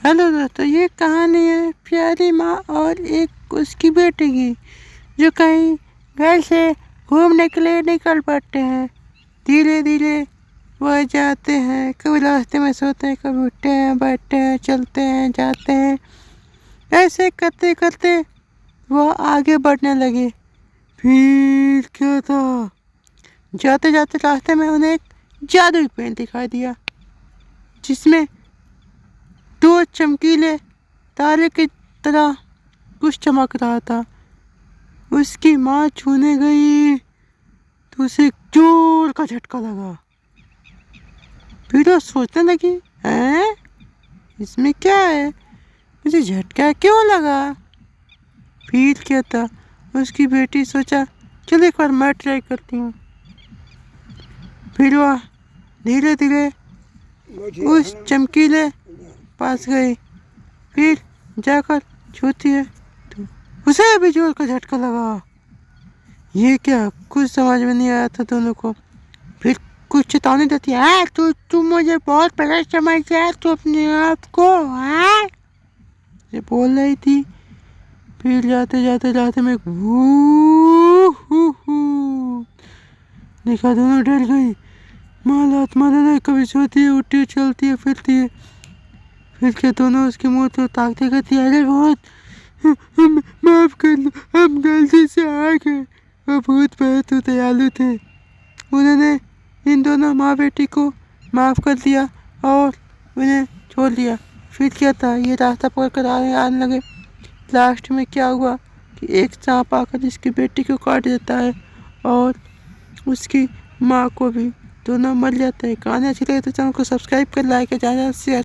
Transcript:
Hello दोस्तों, ये कहानी है प्यारी माँ और एक उसकी बेटी की, जो कहीं घर से घूमने के लिए निकल पड़ते हैं। धीरे धीरे वह जाते हैं, कभी रास्ते में सोते हैं, कभी उठते हैं, बैठते हैं, चलते हैं, जाते हैं। ऐसे करते करते वह आगे बढ़ने लगे। फिर क्या था, जाते जाते रास्ते में उन्हें एक जादुई पेड़ दिखाई दिया, जिसमें दो चमकीले तारे की तरह कुछ चमक रहा था। उसकी माँ छूने गई तो उसे जोर का झटका लगा। फिर वो सोचने लगी, हैं, इसमें क्या है, मुझे झटका क्यों लगा। फिर क्या था, उसकी बेटी सोचा, चल एक बार मैं ट्राई करती हूँ। फिर वह धीरे धीरे उस चमकीले पास गई। फिर जाकर छूती है तो उसे भी जोर का झटका लगा। ये क्या, कुछ समझ में नहीं आया था दोनों को। फिर कुछ चेतावनी देती है, तू मुझे बहुत पहले समझ गया, तू अपने आप को ये बोल रही थी। फिर जाते जाते जाते में देखा, दोनों डर गई। मालात माला कभी सोती है, उठती है, चलती है, फिरती है। फिर क्या, दोनों उसके मुंह तो ताकते कहती है, अरे बहुत माफ कर लो, हम गलती से आ गए। वो भूत बहुत दयालु थे, उन्होंने इन दोनों माँ बेटी को माफ़ कर दिया और उन्हें छोड़ दिया। फिर क्या था, ये रास्ता पकड़ कर आने लगे। लास्ट में क्या हुआ कि एक सांप आकर इसकी बेटी को काट देता है और उसकी माँ को भी। दोनों मर जाते हैं। कहानी अच्छी लगे तो चैनल को सब्सक्राइब कर, लाइक, ज़्यादा शेयर